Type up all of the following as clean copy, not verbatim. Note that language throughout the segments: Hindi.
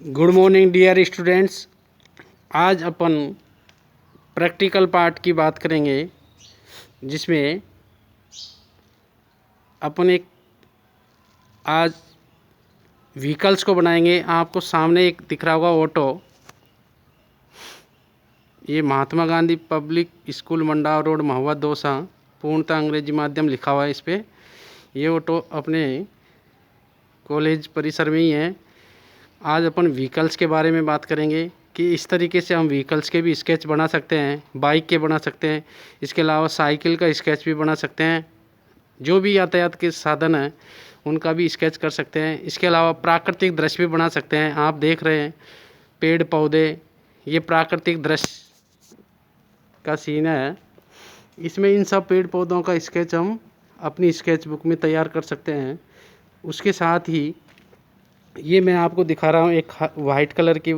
Good morning dear students. आज अपन प्रैक्टिकल पार्ट की बात करेंगे, जिसमें अपन एक आज व्हीकल्स को बनाएंगे। आपको सामने एक दिख रहा होगा ऑटो। ये Mahatma Gandhi public school मंडाव road महुआ दौसा, पूर्णतः अंग्रेजी माध्यम लिखा हुआ है इस पर। ये ऑटो अपने कॉलेज परिसर में ही है। आज अपन व्हीकल्स के बारे में बात करेंगे कि इस तरीके से हम व्हीकल्स के भी स्केच बना सकते हैं, बाइक के बना सकते हैं, इसके अलावा साइकिल का स्केच भी बना सकते हैं। जो भी यातायात के साधन हैं उनका भी स्केच कर सकते हैं। इसके अलावा प्राकृतिक दृश्य भी बना सकते हैं। आप देख रहे हैं पेड़ पौधे, ये प्राकृतिक दृश्य का सीन है। इसमें इन सब पेड़ पौधों का स्केच हम अपनी स्केच बुक में तैयार कर सकते हैं। उसके साथ ही ये मैं आपको दिखा रहा हूँ, एक वाइट कलर की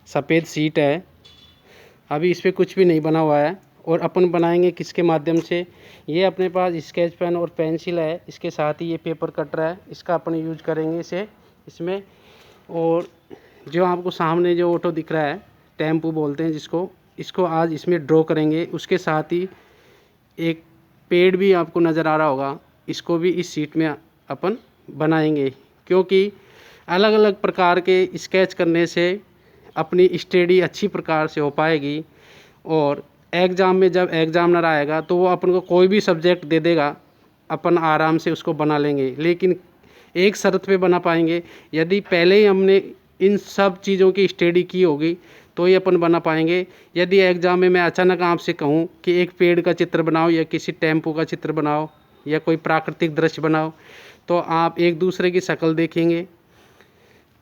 सफ़ेद सीट है। अभी इस पर कुछ भी नहीं बना हुआ है और अपन बनाएंगे किसके माध्यम से। ये अपने पास स्केच पेन और पेंसिल है, इसके साथ ही ये पेपर कटर है, इसका अपन यूज करेंगे इसे इसमें। और जो आपको सामने जो ऑटो दिख रहा है, टेम्पू बोलते हैं जिसको, इसको आज इसमें ड्रॉ करेंगे। उसके साथ ही एक पेड़ भी आपको नज़र आ रहा होगा, इसको भी इस सीट में अपन बनाएंगे। क्योंकि अलग अलग प्रकार के स्केच करने से अपनी स्टडी अच्छी प्रकार से हो पाएगी। और एग्ज़ाम में जब एग्ज़ामिनर आएगा तो वो अपन को कोई भी सब्जेक्ट दे देगा, अपन आराम से उसको बना लेंगे। लेकिन एक शर्त पे बना पाएंगे, यदि पहले ही हमने इन सब चीज़ों की स्टडी की होगी तो ही अपन बना पाएंगे। यदि एग्ज़ाम में मैं अचानक आपसे कहूँ कि एक पेड़ का चित्र बनाओ या किसी टेम्पो का चित्र बनाओ या कोई प्राकृतिक दृश्य बनाओ, तो आप एक दूसरे की शक्ल देखेंगे,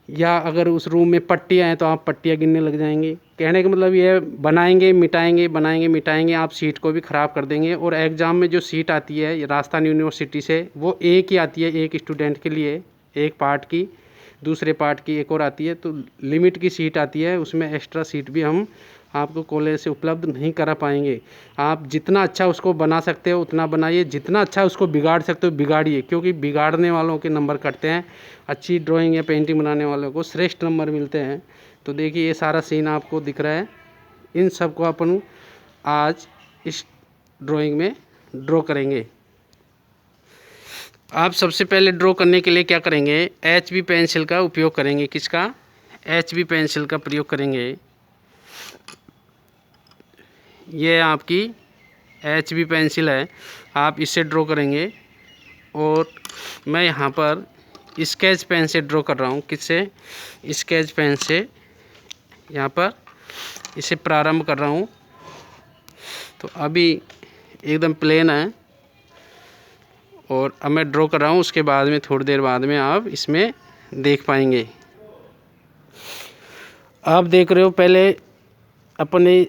या अगर उस रूम में पट्टियाँ हैं तो आप पट्टियाँ गिनने लग जाएंगे। कहने का मतलब ये है, बनाएंगे मिटाएंगे बनाएंगे मिटाएंगे, आप सीट को भी ख़राब कर देंगे। और एग्ज़ाम में जो सीट आती है राजस्थान यूनिवर्सिटी से, वो एक ही आती है एक स्टूडेंट के लिए, एक पार्ट की। दूसरे पार्ट की एक और आती है, तो लिमिट की सीट आती है, उसमें एक्स्ट्रा सीट भी हम आपको कॉलेज से उपलब्ध नहीं करा पाएंगे। आप जितना अच्छा उसको बना सकते हो उतना बनाइए, जितना अच्छा उसको बिगाड़ सकते हो बिगाड़िए, क्योंकि बिगाड़ने वालों के नंबर कटते हैं। अच्छी ड्राइंग या पेंटिंग बनाने वालों को श्रेष्ठ नंबर मिलते हैं। तो देखिए ये सारा सीन आपको दिख रहा है। इन सब को अपन आज इस ड्राइंग में ड्रॉ करेंगे। आप सबसे पहले ड्रॉ करने के लिए क्या करेंगे, HB पेंसिल का उपयोग करेंगे। किसका? HB पेंसिल का प्रयोग करेंगे। ये आपकी HB पेंसिल है, आप इससे ड्रॉ करेंगे। और मैं यहाँ पर स्केच पेन से ड्रॉ कर रहा हूँ। किससे? स्केच पेन से यहाँ पर इसे प्रारंभ कर रहा हूँ। तो अभी एकदम प्लेन है और अब मैं ड्रॉ कर रहा हूँ। उसके बाद में थोड़ी देर बाद में आप इसमें देख पाएंगे। आप देख रहे हो पहले अपन ने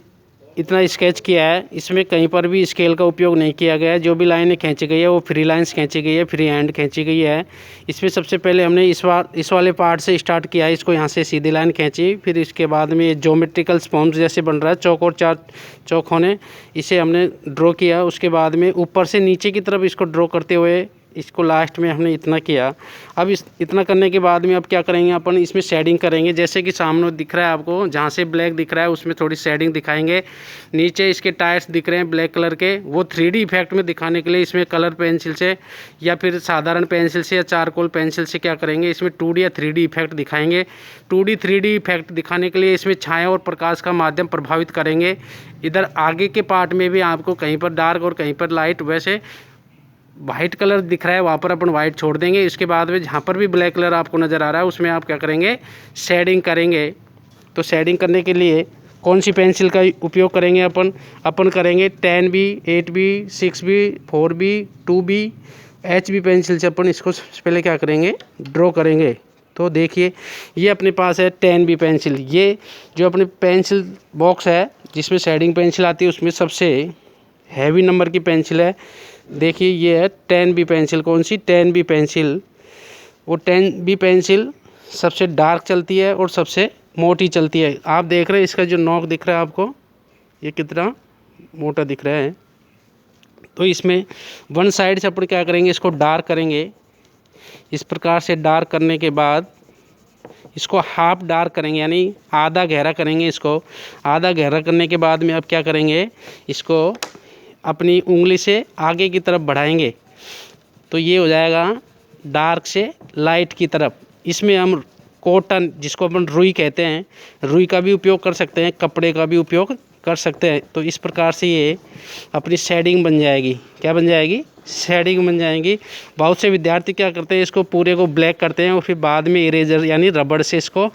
इतना स्केच किया है, इसमें कहीं पर भी स्केल का उपयोग नहीं किया गया है। जो भी लाइनें खींची गई है वो फ्री लाइंस खींची गई है, फ्री हैंड खींची गई है। इसमें सबसे पहले हमने इस वाले पार्ट से स्टार्ट किया है, इसको यहाँ से सीधी लाइन खींची। फिर इसके बाद में ये ज्योमेट्रिकल फॉर्म्स जैसे बन रहा है, चौक और चार चौक होने, इसे हमने ड्रॉ किया। उसके बाद में ऊपर से नीचे की तरफ इसको ड्रॉ करते हुए इसको लास्ट में हमने इतना किया। अब इतना करने के बाद में अब क्या करेंगे, अपन इसमें शेडिंग करेंगे। जैसे कि सामने दिख रहा है आपको, जहाँ से ब्लैक दिख रहा है उसमें थोड़ी शेडिंग दिखाएंगे। नीचे इसके टायर्स दिख रहे हैं ब्लैक कलर के, वो 3D इफेक्ट में दिखाने के लिए इसमें कलर पेंसिल से या फिर साधारण पेंसिल से या चारकोल पेंसिल से क्या करेंगे, इसमें 2D या 3D इफेक्ट दिखाएंगे। 2D 3D इफेक्ट दिखाने के लिए इसमें छाया और प्रकाश का माध्यम प्रभावित करेंगे। इधर आगे के पार्ट में भी आपको कहीं पर डार्क और कहीं पर लाइट, वैसे वाइट कलर दिख रहा है वहाँ पर अपन वाइट छोड़ देंगे। इसके बाद में जहाँ पर भी ब्लैक कलर आपको नज़र आ रहा है उसमें आप क्या करेंगे, शेडिंग करेंगे। तो शेडिंग करने के लिए कौन सी पेंसिल का उपयोग करेंगे अपन करेंगे 10B, 8B, 6B, 4B, 2B, HB pencil से अपन इसको सबसे पहले क्या करेंगे, ड्रॉ करेंगे। तो देखिए ये अपने पास है 10B पेंसिल। ये जो अपने पेंसिल बॉक्स है जिसमें शेडिंग पेंसिल आती है उसमें सबसे हैवी नंबर की पेंसिल है। देखिए ये है 10B पेंसिल। कौन सी? 10B pencil. वो 10B पेंसिल सबसे डार्क चलती है और सबसे मोटी चलती है। आप देख रहे हैं इसका जो नोक दिख रहा है आपको, ये कितना मोटा दिख रहा है। तो इसमें वन साइड से अपन क्या करेंगे, इसको डार्क करेंगे। इस प्रकार से डार्क करने के बाद इसको हाफ डार्क करेंगे, यानी आधा गहरा करेंगे। इसको आधा गहरा करने के बाद में अब क्या करेंगे, इसको अपनी उंगली से आगे की तरफ बढ़ाएंगे तो ये हो जाएगा डार्क से लाइट की तरफ। इसमें हम कॉटन, जिसको अपन रुई कहते हैं, रुई का भी उपयोग कर सकते हैं, कपड़े का भी उपयोग कर सकते हैं। तो इस प्रकार से ये अपनी शेडिंग बन जाएगी। क्या बन जाएगी, शेडिंग बन जाएगी। बहुत से विद्यार्थी क्या करते हैं, इसको पूरे को ब्लैक करते हैं और फिर बाद में इरेजर यानी रबड़ से इसको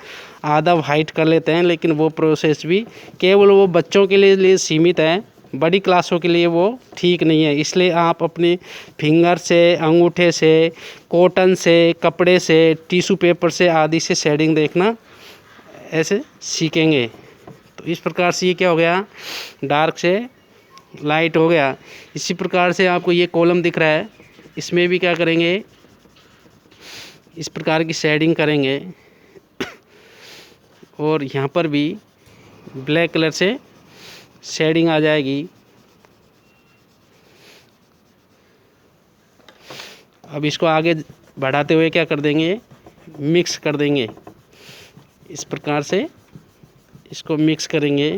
आधा वाइट कर लेते हैं, लेकिन वो प्रोसेस भी केवल वो बच्चों के लिए सीमित है, बड़ी क्लासों के लिए वो ठीक नहीं है। इसलिए आप अपने फिंगर से, अंगूठे से, कॉटन से, कपड़े से, टिश्यू पेपर से आदि से शेडिंग देखना ऐसे सीखेंगे। तो इस प्रकार से ये क्या हो गया, डार्क से लाइट हो गया। इसी प्रकार से आपको ये कॉलम दिख रहा है, इसमें भी क्या करेंगे, इस प्रकार की शेडिंग करेंगे और यहाँ पर भी ब्लैक कलर से शेडिंग आ जाएगी। अब इसको आगे बढ़ाते हुए क्या कर देंगे, मिक्स कर देंगे। इस प्रकार से इसको मिक्स करेंगे।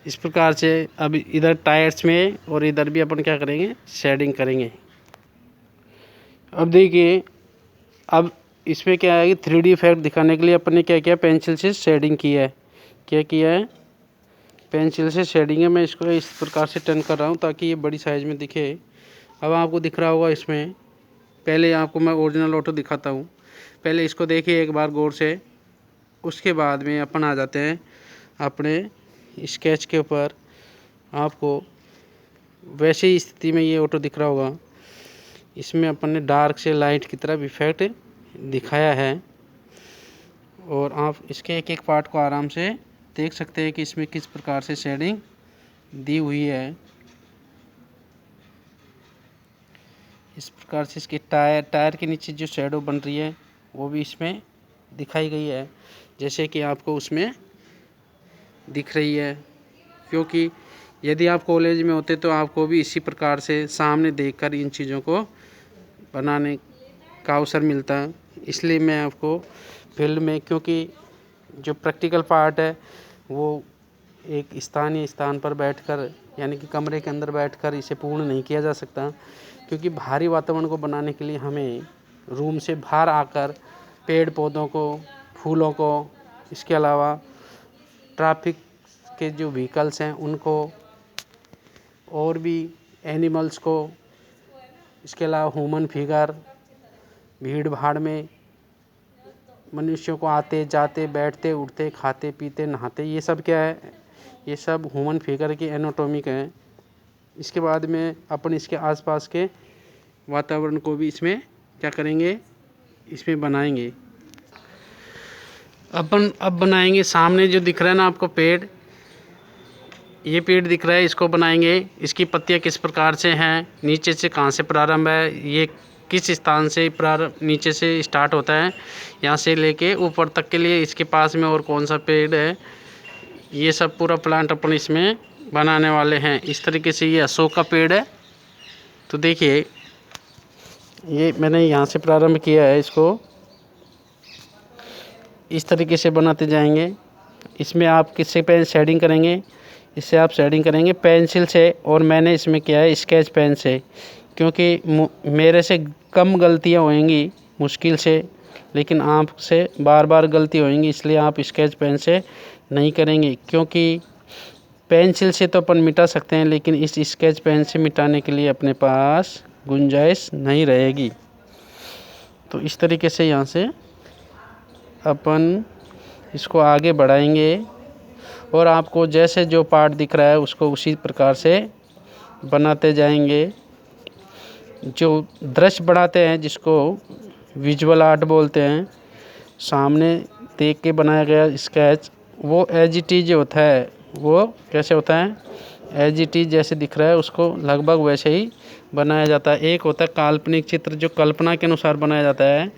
इस प्रकार से अब इधर टायर्स में और इधर भी अपन क्या करेंगे, शेडिंग करेंगे। अब देखिए, अब इसमें क्या है कि 3D इफेक्ट दिखाने के लिए अपन ने क्या किया, पेंसिल से शेडिंग की है। क्या किया है, पेंसिल से शेडिंग है। मैं इसको इस प्रकार से टर्न कर रहा हूँ ताकि ये बड़ी साइज़ में दिखे। अब आपको दिख रहा होगा इसमें, पहले आपको मैं ओरिजिनल ऑटो दिखाता हूँ। पहले इसको देखिए एक बार गौर से, उसके बाद में अपन आ जाते हैं अपने स्केच के ऊपर। आपको वैसे ही स्थिति में ये ऑटो दिख रहा होगा, इसमें अपन ने डार्क से लाइट की तरफ इफेक्ट दिखाया है और आप इसके एक एक पार्ट को आराम से देख सकते हैं कि इसमें किस प्रकार से शेडिंग दी हुई है। इस प्रकार से इसके टायर के नीचे जो शेडो बन रही है वो भी इसमें दिखाई गई है, जैसे कि आपको उसमें दिख रही है। क्योंकि यदि आप कॉलेज में होते तो आपको भी इसी प्रकार से सामने देखकर इन चीज़ों को बनाने का अवसर मिलता। इसलिए मैं आपको फील्ड में, क्योंकि जो प्रैक्टिकल पार्ट है वो एक स्थानीय स्थान पर बैठकर, यानी कि कमरे के अंदर बैठकर इसे पूर्ण नहीं किया जा सकता, क्योंकि बाहरी वातावरण को बनाने के लिए हमें रूम से बाहर आकर पेड़ पौधों को, फूलों को, इसके अलावा ट्रैफिक के जो व्हीकल्स हैं उनको, और भी एनिमल्स को, इसके अलावा ह्यूमन फिगर, भीड़ भाड़ में मनुष्यों को आते जाते, बैठते उठते, खाते पीते, नहाते, ये सब क्या है, ये सब ह्यूमन फिगर की एनाटॉमिक है। इसके बाद में अपन इसके आसपास के वातावरण को भी इसमें क्या करेंगे, इसमें बनाएंगे। अपन अब बनाएंगे सामने जो दिख रहा है ना आपको पेड़, ये पेड़ दिख रहा है, इसको बनाएंगे। इसकी पत्तियां किस प्रकार से हैं, नीचे से कहाँ से प्रारंभ है, ये किस स्थान से प्रारंभ, नीचे से स्टार्ट होता है, यहाँ से लेके ऊपर तक के लिए इसके पास में और कौन सा पेड़ है, ये सब पूरा प्लांट अपन इसमें बनाने वाले हैं। इस तरीके से ये अशोक का पेड़ है। तो देखिए, ये मैंने यहाँ से प्रारंभ किया है, इसको इस तरीके से बनाते जाएंगे। इसमें आप किससे पेन शेडिंग करेंगे, इससे आप शेडिंग करेंगे पेंसिल से, और मैंने इसमें किया है स्केच पेन से, क्योंकि मेरे से कम गलतियाँ होंगी मुश्किल से, लेकिन आपसे बार बार गलती होंगी, इसलिए आप स्केच पेन से नहीं करेंगे। क्योंकि पेंसिल से तो अपन मिटा सकते हैं, लेकिन इस स्केच पेन से मिटाने के लिए अपने पास गुंजाइश नहीं रहेगी। तो इस तरीके से यहाँ से अपन इसको आगे बढ़ाएंगे और आपको जैसे जो पार्ट दिख रहा है उसको उसी प्रकार से बनाते जाएंगे। जो दृश्य बनाते हैं जिसको विजुअल आर्ट बोलते हैं, सामने देख के बनाया गया स्केच, वो एज इट इज होता है। वो कैसे होता है? एज इट इज जैसे दिख रहा है उसको लगभग वैसे ही बनाया जाता है। एक होता है काल्पनिक चित्र जो कल्पना के अनुसार बनाया जाता है,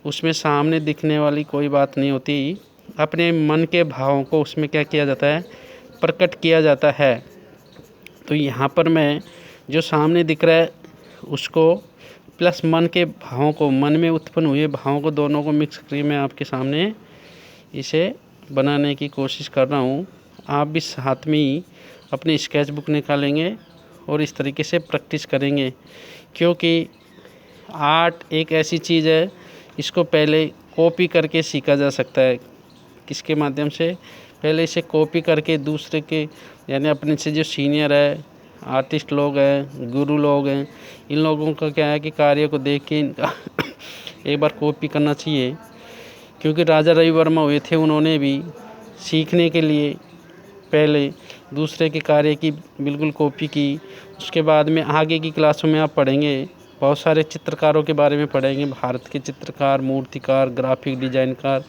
उसमें सामने दिखने वाली कोई बात नहीं होती, अपने मन के भावों को उसमें क्या किया जाता है? प्रकट किया जाता है। तो यहाँ पर मैं जो सामने दिख रहा है उसको प्लस मन के भावों को, मन में उत्पन्न हुए भावों को, दोनों को मिक्स करके मैं आपके सामने इसे बनाने की कोशिश कर रहा हूँ। आप भी साथ में ही अपनी स्केच बुक निकालेंगे और इस तरीके से प्रैक्टिस करेंगे, क्योंकि आर्ट एक ऐसी चीज़ है इसको पहले कॉपी करके सीखा जा सकता है। किसके माध्यम से? पहले इसे कॉपी करके दूसरे के, यानी अपने से जो सीनियर है, आर्टिस्ट लोग हैं, गुरु लोग हैं, इन लोगों का क्या है कि कार्य को देख के इनका एक बार कॉपी करना चाहिए। क्योंकि राजा रवि वर्मा हुए थे, उन्होंने भी सीखने के लिए पहले दूसरे के कार्य की बिल्कुल कॉपी की। उसके बाद में आगे की क्लासों में आप पढ़ेंगे, बहुत सारे चित्रकारों के बारे में पढ़ेंगे। भारत के चित्रकार, मूर्तिकार, ग्राफिक डिजाइनकार,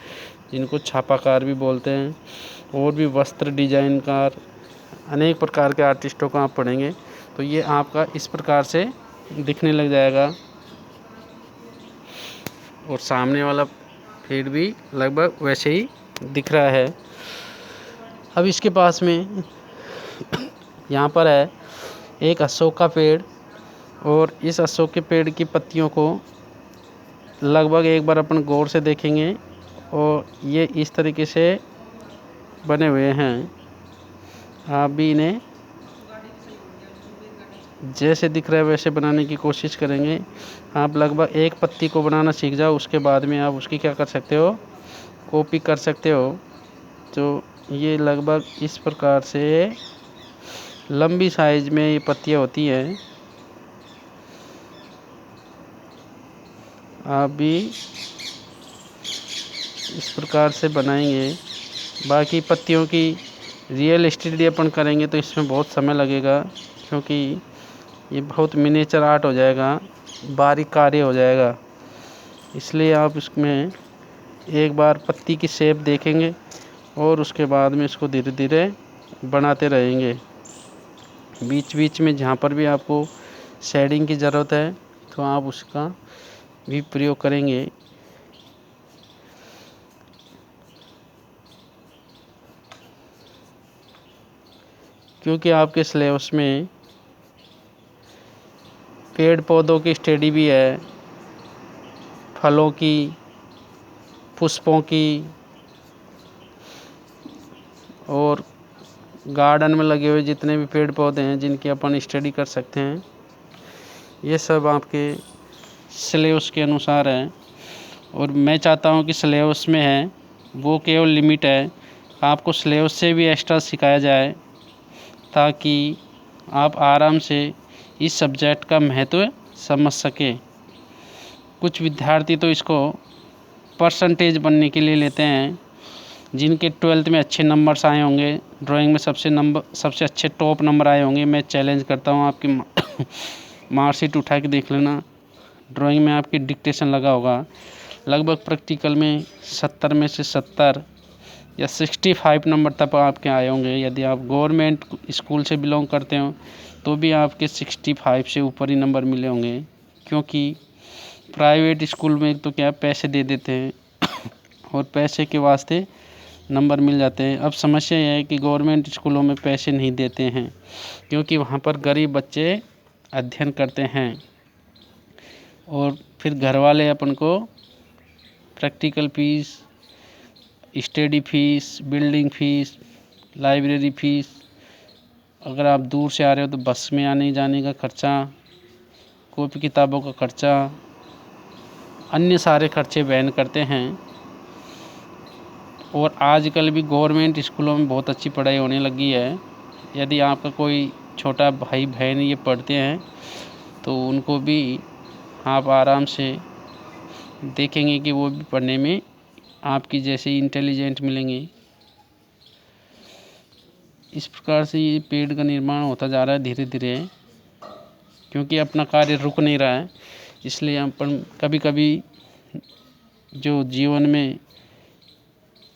जिनको छापाकार भी बोलते हैं, और भी वस्त्र डिजाइनकार, अनेक प्रकार के आर्टिस्टों को आप पढ़ेंगे। तो ये आपका इस प्रकार से दिखने लग जाएगा और सामने वाला फीड भी लगभग वैसे ही दिख रहा है। अब इसके पास में यहाँ पर है एक अशोक का पेड़, और इस अशोक के पेड़ की पत्तियों को लगभग एक बार अपन गौर से देखेंगे, और ये इस तरीके से बने हुए हैं। आप भी इन्हें जैसे दिख रहा है वैसे बनाने की कोशिश करेंगे। आप लगभग एक पत्ती को बनाना सीख जाओ, उसके बाद में आप उसकी क्या कर सकते हो? कॉपी कर सकते हो। तो ये लगभग इस प्रकार से लंबी साइज में ये पत्तियाँ होती हैं। आप भी इस प्रकार से बनाएंगे। बाकी पत्तियों की रियल स्टडी अपन करेंगे तो इसमें बहुत समय लगेगा, क्योंकि ये बहुत मिनिएचर आर्ट हो जाएगा, बारीक कार्य हो जाएगा। इसलिए आप इसमें एक बार पत्ती की शेप देखेंगे और उसके बाद में इसको धीरे धीरे बनाते रहेंगे। बीच बीच में जहाँ पर भी आपको शेडिंग की ज़रूरत है तो आप उसका भी प्रयोग करेंगे। क्योंकि आपके सिलेबस में पेड़ पौधों की स्टडी भी है, फलों की, पुष्पों की, और गार्डन में लगे हुए जितने भी पेड़ पौधे हैं जिनकी अपन स्टडी कर सकते हैं, ये सब आपके सिलेबस के अनुसार है। और मैं चाहता हूँ कि सिलेबस में है वो केवल लिमिट है, आपको सिलेबस से भी एक्स्ट्रा सिखाया जाए, ताकि आप आराम से इस सब्जेक्ट का महत्व समझ सकें। कुछ विद्यार्थी तो इसको परसेंटेज बनने के लिए लेते हैं। जिनके 12th में अच्छे नंबर्स आए होंगे, ड्राइंग में सबसे अच्छे टॉप नंबर आए होंगे, मैं चैलेंज करता हूँ आपकी मार्कशीट उठा के देख लेना। ड्राइंग में आपकी डिक्टेशन लगा होगा, लगभग प्रैक्टिकल में 70 में से 70 या 65 नंबर तक आपके आए होंगे। यदि आप गवर्नमेंट स्कूल से बिलोंग करते हो तो भी आपके 65 से ऊपर ही नंबर मिले होंगे, क्योंकि प्राइवेट स्कूल में तो क्या पैसे दे देते हैं और पैसे के वास्ते नंबर मिल जाते हैं। अब समस्या यह है कि गवर्नमेंट स्कूलों में पैसे नहीं देते हैं, क्योंकि वहाँ पर गरीब बच्चे अध्ययन करते हैं, और फिर घर वाले अपन को practical fees, study fees, building fees, library fees, अगर आप दूर से आ रहे हो तो बस में आने जाने का खर्चा, कॉपी किताबों का खर्चा, अन्य सारे खर्चे वहन करते हैं। और आजकल भी गवर्नमेंट स्कूलों में बहुत अच्छी पढ़ाई होने लगी है। यदि आपका कोई छोटा भाई बहन ये पढ़ते हैं तो उनको भी आप आराम से देखेंगे कि वो भी पढ़ने में आपकी जैसे इंटेलिजेंट मिलेंगे। इस प्रकार से ये पेड़ का निर्माण होता जा रहा है धीरे धीरे, क्योंकि अपना कार्य रुक नहीं रहा है। इसलिए अपन कभी कभी जो जीवन में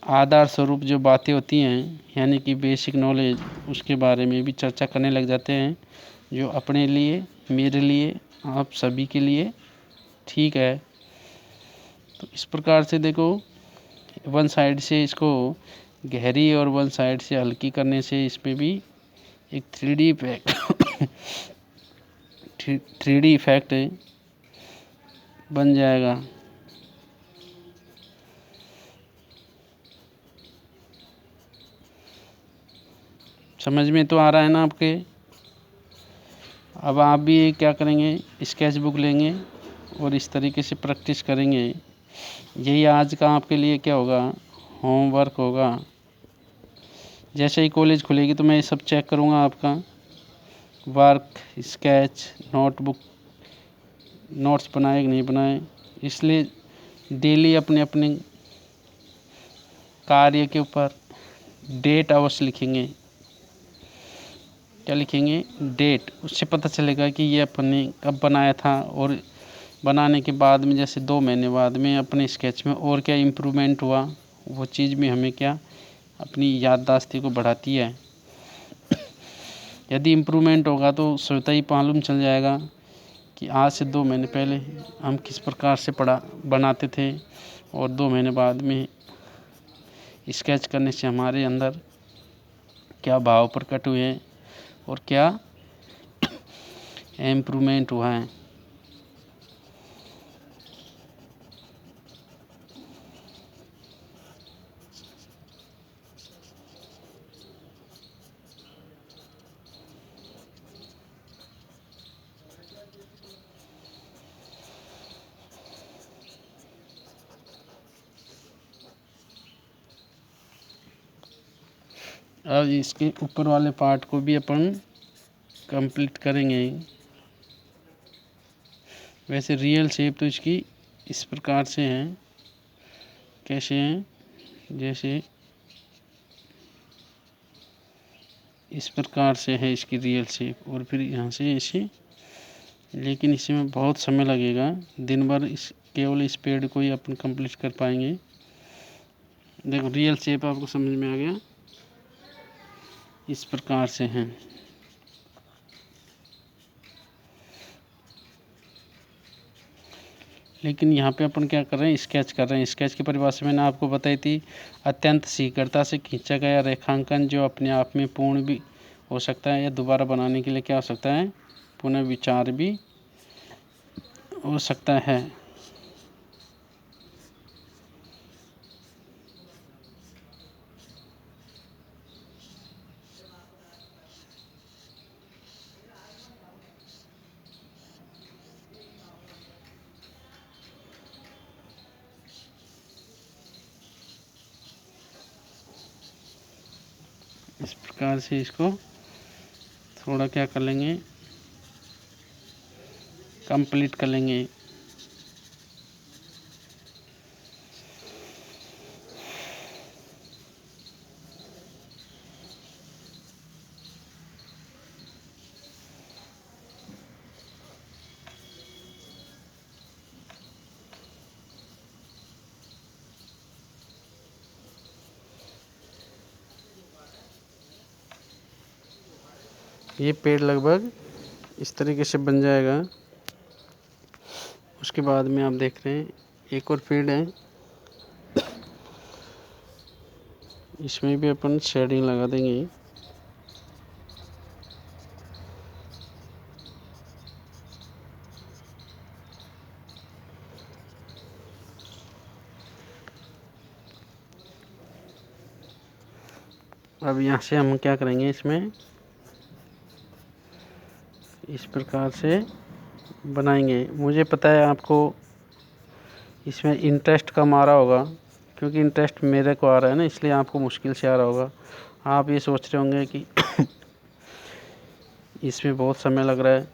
आधार स्वरूप जो बातें होती हैं, यानी कि बेसिक नॉलेज, उसके बारे में भी चर्चा करने लग जाते हैं, जो अपने लिए, मेरे लिए, आप सभी के लिए ठीक है। तो इस प्रकार से देखो, वन साइड से इसको गहरी और वन साइड से हल्की करने से इसमें भी एक 3D इफेक्ट 3D इफेक्ट बन जाएगा। समझ में तो आ रहा है ना आपके? अब आप भी क्या करेंगे, स्केच बुक लेंगे और इस तरीके से प्रैक्टिस करेंगे। यही आज का आपके लिए क्या होगा, होमवर्क होगा। जैसे ही कॉलेज खुलेगी तो मैं ये सब चेक करूँगा, आपका वर्क, स्केच, नोटबुक, नोट्स बनाए कि नहीं बनाए। इसलिए डेली अपने अपने कार्य के ऊपर डेट अवश्य लिखेंगे। क्या लिखेंगे? डेट। उससे पता चलेगा कि ये अपने कब बनाया था, और बनाने के बाद में जैसे 2 महीने बाद में अपने स्केच में और क्या इम्प्रूवमेंट हुआ, वो चीज़ में हमें क्या अपनी याददाश्ती को बढ़ाती है। यदि इम्प्रूवमेंट होगा तो स्वतः ही मालूम चल जाएगा कि आज से 2 महीने पहले हम किस प्रकार से बनाते थे, और 2 महीने बाद में स्केच करने से हमारे अंदर क्या भाव प्रकट हुए और क्या इम्प्रूवमेंट हुआ है। अब इसके ऊपर वाले पार्ट को भी अपन कंप्लीट करेंगे। वैसे रियल शेप तो इसकी इस प्रकार से है। कैसे हैं? जैसे इस प्रकार से है इसकी रियल शेप, और फिर यहाँ से ऐसे। लेकिन इसमें बहुत समय लगेगा, दिन भर इस केवल इस पेड़ को ही अपन कंप्लीट कर पाएंगे। देखो रियल शेप आपको समझ में आ गया, इस प्रकार से हैं। लेकिन यहाँ पे अपन क्या कर रहे हैं, स्केच कर रहे हैं। स्केच की परिभाषा मैंने आपको बताई थी, अत्यंत शीघ्रता से खींचा गया रेखांकन जो अपने आप में पूर्ण भी हो सकता है, या दोबारा बनाने के लिए क्या हो सकता है, पुनः विचार भी हो सकता है। इस प्रकार से इसको थोड़ा क्या कर लेंगे, कंप्लीट कर लेंगे। ये पेड़ लगभग इस तरीके से बन जाएगा। उसके बाद में आप देख रहे हैं एक और पेड़ है, इसमें भी अपन शेडिंग लगा देंगे। अब यहाँ से हम क्या करेंगे, इसमें इस प्रकार से बनाएंगे। मुझे पता है आपको इसमें इंटरेस्ट कम आ रहा होगा, क्योंकि इंटरेस्ट मेरे को आ रहा है ना, इसलिए आपको मुश्किल से आ रहा होगा। आप ये सोच रहे होंगे कि इसमें बहुत समय लग रहा है,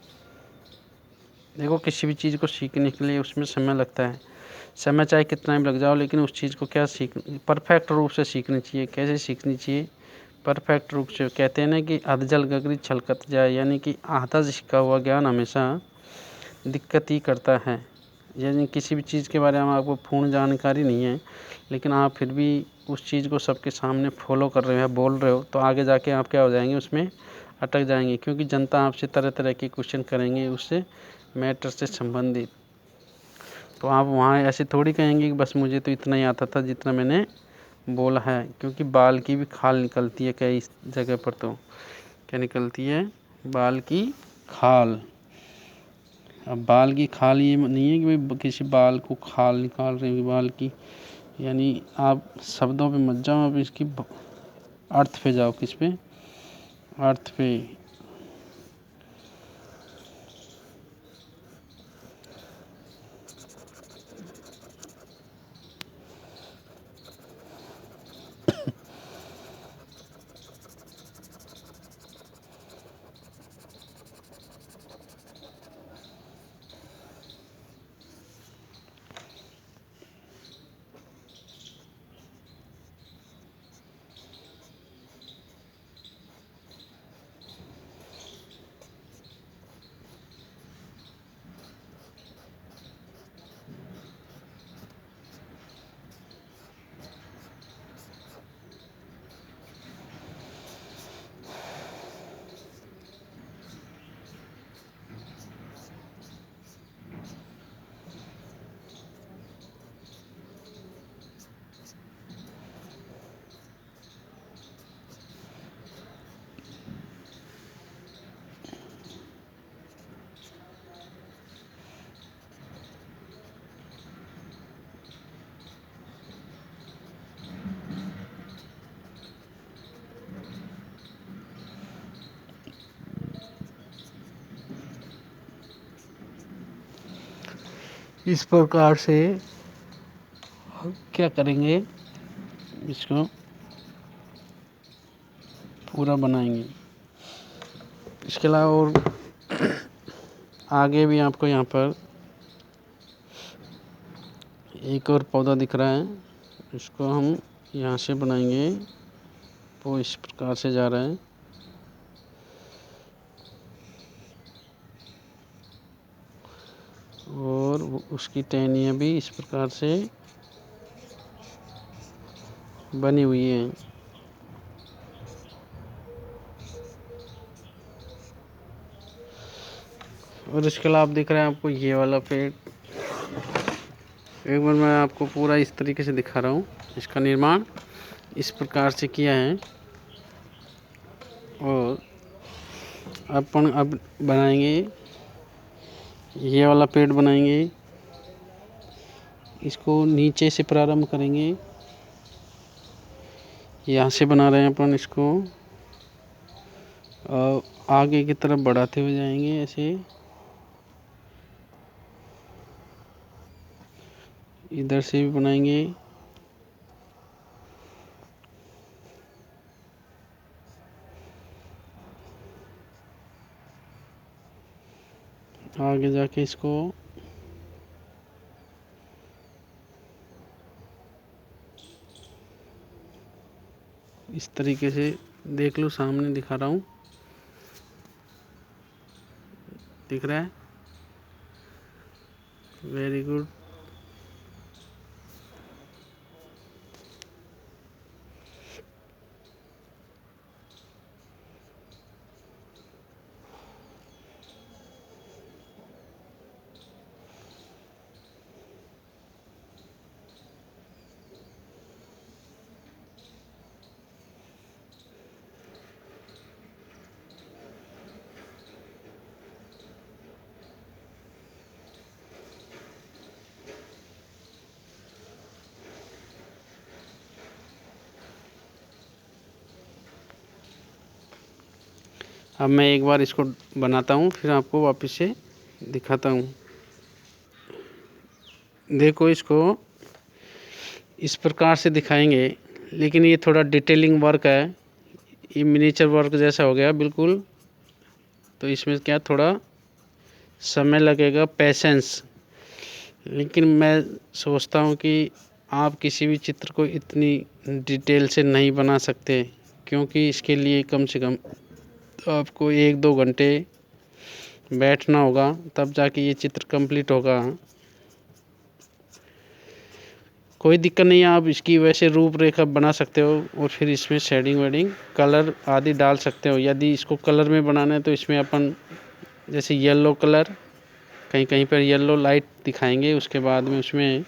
देखो किसी भी चीज़ को सीखने के लिए उसमें समय लगता है, समय चाहे कितना भी लग जाओ, लेकिन उस चीज़ को क्या परफेक्ट रूप से सीखनी चाहिए। कैसे सीखनी चाहिए? परफेक्ट रूप से। कहते हैं ना कि अधजल गगरी छलकत जाए, यानी कि आधा सीखा हुआ ज्ञान हमेशा दिक्कत ही करता है। यानी किसी भी चीज़ के बारे में आपको पूर्ण जानकारी नहीं है, लेकिन आप फिर भी उस चीज़ को सबके सामने फॉलो कर रहे हो या बोल रहे हो, तो आगे जाके आप क्या हो जाएंगे, उसमें अटक जाएंगे, क्योंकि जनता आपसे तरह तरह के क्वेश्चन करेंगे उससे मैटर से संबंधित। तो आप वहाँ ऐसे थोड़ी कहेंगे कि बस मुझे तो इतना ही आता था जितना मैंने बोला है, क्योंकि बाल की भी खाल निकलती है कई जगह पर। तो क्या निकलती है? बाल की खाल। अब बाल की खाल ये नहीं है कि भाई किसी बाल को खाल निकाल रहे हैं बाल की, यानी आप शब्दों पे मत जाओ, आप इसकी अर्थ पे जाओ। किस पे? अर्थ पे। इस प्रकार से हम क्या करेंगे, इसको पूरा बनाएंगे। इसके अलावा और आगे भी आपको यहाँ पर एक और पौधा दिख रहा है, इसको हम यहाँ से बनाएंगे। वो इस प्रकार से जा रहा है, और उसकी टहनियाँ भी इस प्रकार से बनी हुई हैं। और इसके अलावा आप दिख रहा है आपको ये वाला पेड़। एक बार मैं आपको पूरा इस तरीके से दिखा रहा हूँ। इसका निर्माण इस प्रकार से किया है, और अपन अब बनाएंगे ये वाला पेड़ बनाएंगे। इसको नीचे से प्रारंभ करेंगे, यहाँ से बना रहे हैं अपन इसको, और आगे की तरफ बढ़ाते हुए जाएंगे। ऐसे इधर से भी बनाएंगे, आगे जाके इसको इस तरीके से देख लो, सामने दिखा रहा हूँ, दिख रहा है? Very good. अब मैं एक बार इसको बनाता हूँ, फिर आपको वापस से दिखाता हूँ। देखो इसको इस प्रकार से दिखाएंगे, लेकिन ये थोड़ा डिटेलिंग वर्क है, ये मिनीचर वर्क जैसा हो गया बिल्कुल। तो इसमें क्या थोड़ा समय लगेगा, पेशेंस। लेकिन मैं सोचता हूँ कि आप किसी भी चित्र को इतनी डिटेल से नहीं बना सकते, क्योंकि इसके लिए कम से कम आपको 1-2 घंटे बैठना होगा, तब जाके ये चित्र कंप्लीट होगा। कोई दिक्कत नहीं है, आप इसकी वैसे रूपरेखा बना सकते हो और फिर इसमें शेडिंग वेडिंग कलर आदि डाल सकते हो। यदि इसको कलर में बनाना है तो इसमें अपन जैसे येलो कलर, कहीं कहीं पर येलो लाइट दिखाएंगे, उसके बाद में उसमें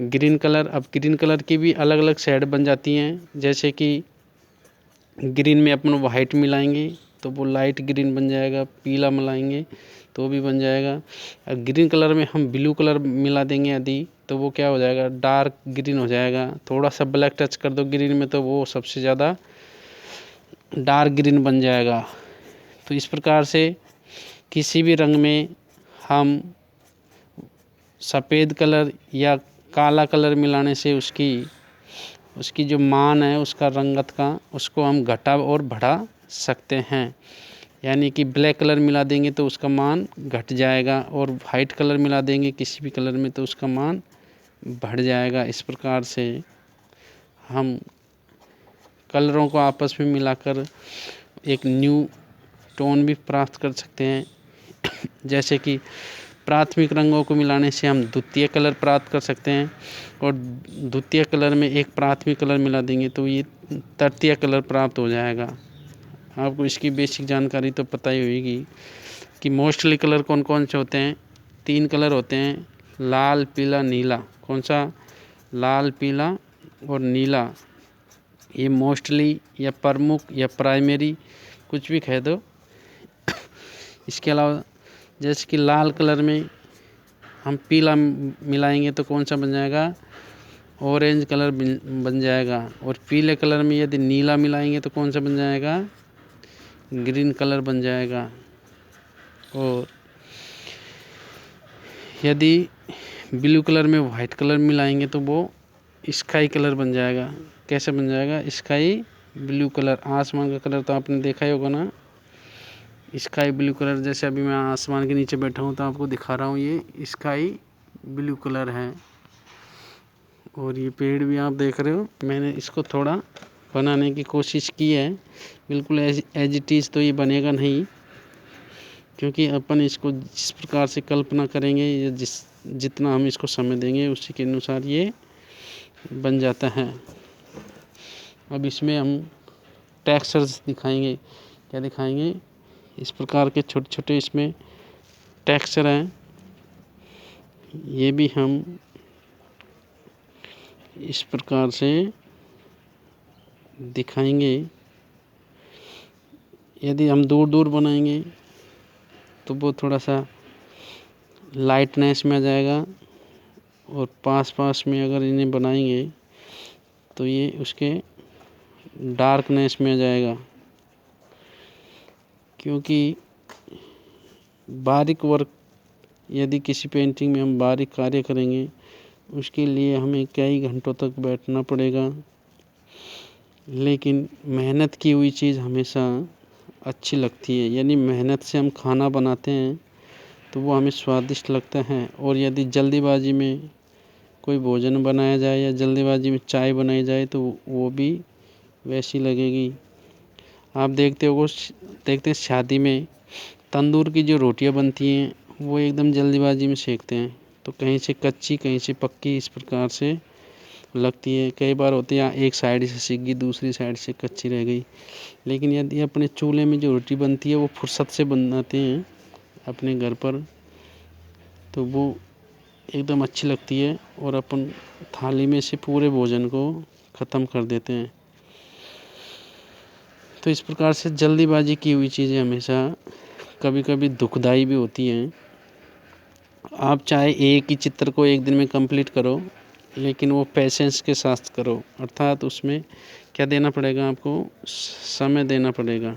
ग्रीन कलर। अब ग्रीन कलर की भी अलग अलग शेड बन जाती हैं, जैसे कि ग्रीन में अपन वाइट मिलाएंगे तो वो लाइट ग्रीन बन जाएगा, पीला मिलाएंगे तो भी बन जाएगा। और ग्रीन कलर में हम ब्लू कलर मिला देंगे यदि, तो वो क्या हो जाएगा, डार्क ग्रीन हो जाएगा। थोड़ा सा ब्लैक टच कर दो ग्रीन में तो वो सबसे ज़्यादा डार्क ग्रीन बन जाएगा। तो इस प्रकार से किसी भी रंग में हम सफ़ेद कलर या काला कलर मिलाने से उसकी जो मान है उसका रंगत का, उसको हम घटा और बढ़ा सकते हैं। यानी कि ब्लैक कलर मिला देंगे तो उसका मान घट जाएगा, और वाइट कलर मिला देंगे किसी भी कलर में तो उसका मान बढ़ जाएगा। इस प्रकार से हम कलरों को आपस में मिलाकर एक न्यू टोन भी प्राप्त कर सकते हैं। जैसे कि प्राथमिक रंगों को मिलाने से हम द्वितीय कलर प्राप्त कर सकते हैं, और द्वितीय कलर में एक प्राथमिक कलर मिला देंगे तो ये तृतीय कलर प्राप्त हो जाएगा। आपको इसकी बेसिक जानकारी तो पता ही होगी कि मोस्टली कलर कौन कौन से होते हैं। 3 कलर होते हैं, लाल, पीला, नीला। कौन सा? लाल, पीला और नीला। ये मोस्टली या प्रमुख या प्राइमरी, कुछ भी कह दो। इसके अलावा जैसे कि लाल कलर में हम पीला मिलाएंगे तो कौन सा बन जाएगा, ऑरेंज कलर बन जाएगा। और पीले कलर में यदि नीला मिलाएंगे तो कौन सा बन जाएगा, ग्रीन कलर बन जाएगा। और यदि ब्लू कलर में वाइट कलर मिलाएंगे तो वो स्काई कलर बन जाएगा। कैसे बन जाएगा, स्काई ब्लू कलर। आसमान का कलर तो आपने देखा ही होगा ना, स्काई ब्लू कलर। जैसे अभी मैं आसमान के नीचे बैठा हूँ तो आपको दिखा रहा हूँ, ये स्काई ब्लू कलर है। और ये पेड़ भी आप देख रहे हो, मैंने इसको थोड़ा बनाने की कोशिश की है। बिल्कुल एज इट इज़ तो ये बनेगा नहीं, क्योंकि अपन इसको जिस प्रकार से कल्पना करेंगे या जितना हम इसको समय देंगे उसी के अनुसार ये बन जाता है। अब इसमें हम टेक्सचर्स दिखाएंगे। क्या दिखाएंगे, इस प्रकार के छोटे छोटे इसमें टेक्सचर हैं, ये भी हम इस प्रकार से दिखाएंगे। यदि हम दूर दूर बनाएंगे तो वो थोड़ा सा लाइटनेस में आ जाएगा, और पास पास में अगर इन्हें बनाएंगे तो ये उसके डार्कनेस में आ जाएगा। क्योंकि बारीक वर्क, यदि किसी पेंटिंग में हम बारीक कार्य करेंगे उसके लिए हमें कई घंटों तक बैठना पड़ेगा। लेकिन मेहनत की हुई चीज़ हमेशा अच्छी लगती है। यानी मेहनत से हम खाना बनाते हैं तो वो हमें स्वादिष्ट लगता है। और यदि जल्दीबाजी में कोई भोजन बनाया जाए या जल्दीबाजी में चाय बनाई जाए तो वो भी वैसी लगेगी। आप देखते हैं शादी में तंदूर की जो रोटियां बनती हैं वो एकदम जल्दीबाजी में सेकते हैं, तो कहीं से कच्ची कहीं से पक्की इस प्रकार से लगती है। कई बार होती है एक साइड से सीख गई, दूसरी साइड से कच्ची रह गई। लेकिन यदि अपने चूल्हे में जो रोटी बनती है वो फुर्सत से बनाते हैं अपने घर पर, तो वो एकदम अच्छी लगती है, और अपन थाली में से पूरे भोजन को ख़त्म कर देते हैं। तो इस प्रकार से जल्दीबाजी की हुई चीज़ें हमेशा कभी कभी दुखदाई भी होती हैं। आप चाहे एक ही चित्र को एक दिन में कंप्लीट करो, लेकिन वो पेशेंस के साथ करो। अर्थात उसमें क्या देना पड़ेगा, आपको समय देना पड़ेगा।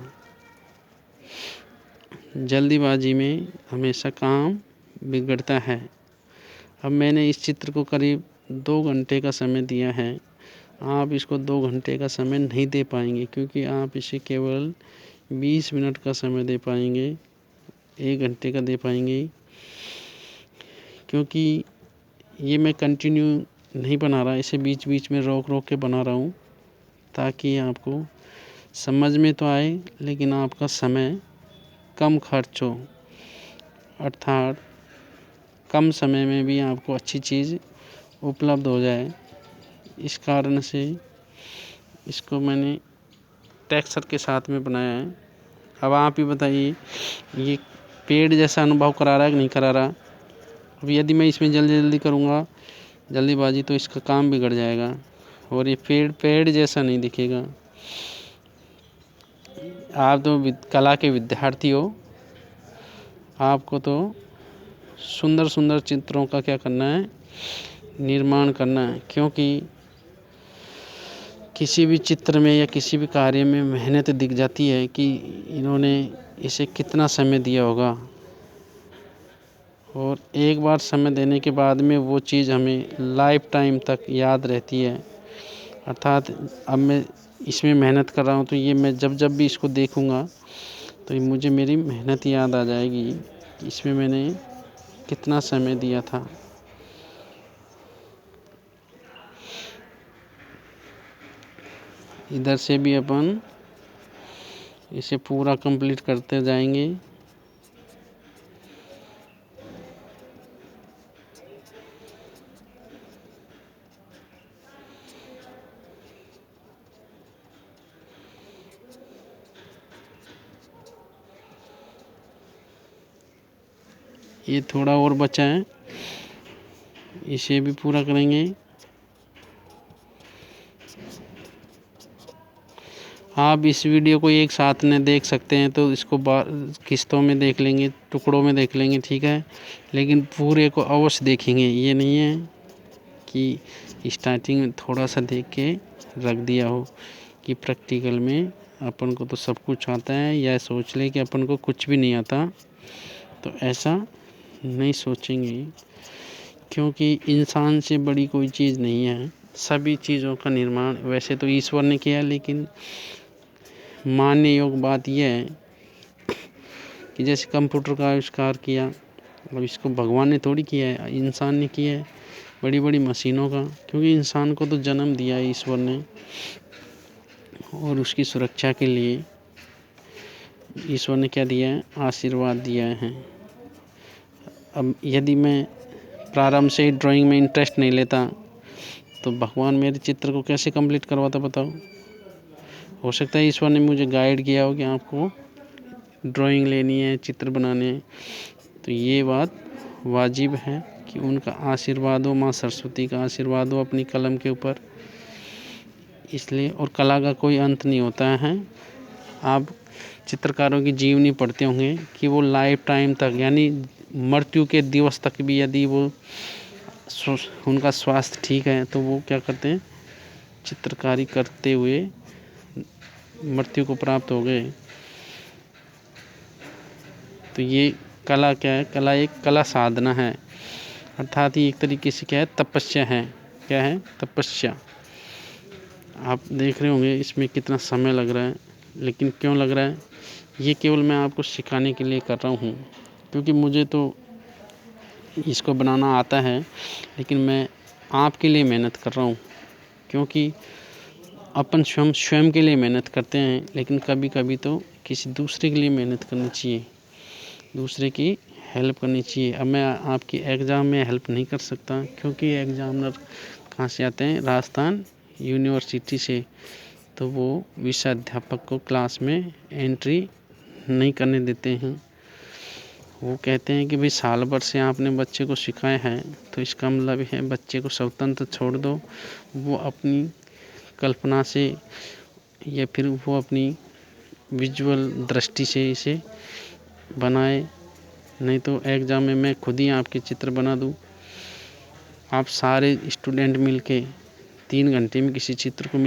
जल्दीबाजी में हमेशा काम बिगड़ता है। अब मैंने इस चित्र को करीब 2 घंटे का समय दिया है। आप इसको 2 घंटे का समय नहीं दे पाएंगे, क्योंकि आप इसे केवल 20 मिनट का समय दे पाएंगे। 1 घंटे का दे पाएंगे, क्योंकि ये मैं कंटिन्यू नहीं बना रहा, इसे बीच बीच में रोक रोक के बना रहा हूँ ताकि आपको समझ में तो आए लेकिन आपका समय कम खर्च हो, अर्थात कम समय में भी आपको अच्छी चीज़ उपलब्ध हो जाए। इस कारण से इसको मैंने टेक्सचर के साथ में बनाया है। अब आप ही बताइए, ये पेड़ जैसा अनुभव करा रहा है कि नहीं करा रहा। अब यदि मैं इसमें जल्दी जल्दी करूँगा, जल्दीबाजी, तो इसका काम बिगड़ जाएगा और ये पेड़ जैसा नहीं दिखेगा। आप तो कला के विद्यार्थी हो, आपको तो सुंदर सुंदर चित्रों का क्या करना है, निर्माण करना है, क्योंकि किसी भी चित्र में या किसी भी कार्य में मेहनत दिख जाती है कि इन्होंने इसे कितना समय दिया होगा, और एक बार समय देने के बाद में वो चीज़ हमें लाइफ टाइम तक याद रहती है। अर्थात अब मैं इसमें मेहनत कर रहा हूँ तो ये मैं जब जब भी इसको देखूँगा तो मुझे मेरी मेहनत याद आ जाएगी कि इसमें मैंने कितना समय दिया था। इधर से भी अपन इसे पूरा कंप्लीट करते जाएंगे। ये थोड़ा और बचा है, इसे भी पूरा करेंगे। आप इस वीडियो को एक साथ में देख सकते हैं तो इसको किस्तों में देख लेंगे, टुकड़ों में देख लेंगे, ठीक है, लेकिन पूरे को अवश्य देखेंगे। ये नहीं है कि स्टार्टिंग में थोड़ा सा देख के रख दिया हो कि प्रैक्टिकल में अपन को तो सब कुछ आता है, या सोच ले कि अपन को कुछ भी नहीं आता, तो ऐसा नहीं सोचेंगे, क्योंकि इंसान से बड़ी कोई चीज़ नहीं है। सभी चीज़ों का निर्माण वैसे तो ईश्वर ने किया, लेकिन मानने योग्य बात यह है कि जैसे कंप्यूटर का आविष्कार किया, अब इसको भगवान ने थोड़ी किया है, इंसान ने किया है, बड़ी बड़ी मशीनों का, क्योंकि इंसान को तो जन्म दिया है ईश्वर ने, और उसकी सुरक्षा के लिए ईश्वर ने क्या दिया है, आशीर्वाद दिया है। अब यदि मैं प्रारंभ से ही ड्राइंग में इंटरेस्ट नहीं लेता तो भगवान मेरे चित्र को कैसे कंप्लीट करवाता, बताओ। हो सकता है ईश्वर ने मुझे गाइड किया हो कि आपको ड्राइंग लेनी है, चित्र बनाने हैं, तो ये बात वाजिब है कि उनका आशीर्वाद हो, माँ सरस्वती का आशीर्वाद हो अपनी कलम के ऊपर। इसलिए, और कला का कोई अंत नहीं होता है। आप चित्रकारों की जीवनी पढ़ते होंगे कि वो लाइफ टाइम तक, यानी मृत्यु के दिवस तक भी यदि वो उनका स्वास्थ्य ठीक है तो वो क्या करते हैं, चित्रकारी करते हुए मृत्यु को प्राप्त हो गए। तो ये कला क्या है, कला एक कला साधना है, अर्थात ये एक तरीके से क्या है, तपस्या है। क्या है, तपस्या। आप देख रहे होंगे इसमें कितना समय लग रहा है, लेकिन क्यों लग रहा है, ये केवल मैं आपको सिखाने के लिए कर रहा हूँ, क्योंकि मुझे तो इसको बनाना आता है, लेकिन मैं आपके लिए मेहनत कर रहा हूँ। क्योंकि अपन स्वयं के लिए मेहनत करते हैं, लेकिन कभी कभी तो किसी दूसरे के लिए मेहनत करनी चाहिए, दूसरे की हेल्प करनी चाहिए। अब मैं आपकी एग्ज़ाम में हेल्प नहीं कर सकता, क्योंकि एग्ज़ामिनर कहाँ से आते हैं, राजस्थान यूनिवर्सिटी से, तो वो विषय अध्यापक को क्लास में एंट्री नहीं करने देते हैं। वो कहते हैं कि भाई साल भर से आपने बच्चे को सिखाया है, तो इसका मतलब है बच्चे को स्वतंत्र छोड़ दो, वो अपनी कल्पना से या फिर वो अपनी विजुअल दृष्टि से इसे बनाए, नहीं तो एग्ज़ाम में मैं खुद ही आपके चित्र बना दूँ। आप सारे स्टूडेंट मिलके 3 घंटे में किसी चित्र को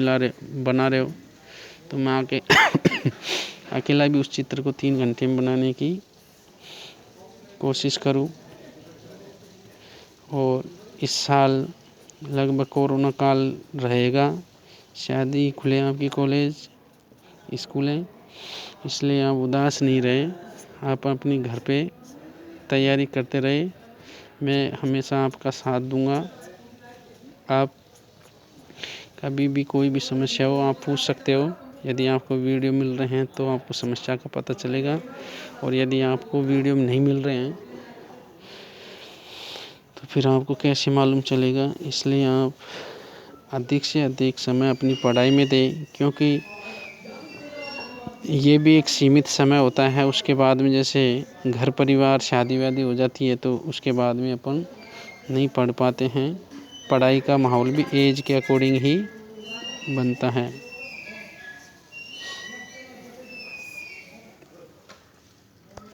बना रहे हो, तो मैं अकेला भी उस चित्र को 3 घंटे में बनाने की कोशिश करूं। और इस साल लगभग कोरोना काल रहेगा, शायद ही खुले आपकी कॉलेज स्कूलें, इसलिए आप उदास नहीं रहे, आप अपनी घर पे तैयारी करते रहे। मैं हमेशा आपका साथ दूंगा। आप कभी भी कोई भी समस्या हो आप पूछ सकते हो। यदि आपको वीडियो मिल रहे हैं तो आपको समस्या का पता चलेगा, और यदि आपको वीडियो नहीं मिल रहे हैं तो फिर आपको कैसे मालूम चलेगा। इसलिए आप अधिक से अधिक समय अपनी पढ़ाई में दें, क्योंकि ये भी एक सीमित समय होता है। उसके बाद में जैसे घर परिवार शादी वादी हो जाती है तो उसके बाद में अपन नहीं पढ़ पाते हैं। पढ़ाई का माहौल भी एज के अकॉर्डिंग ही बनता है।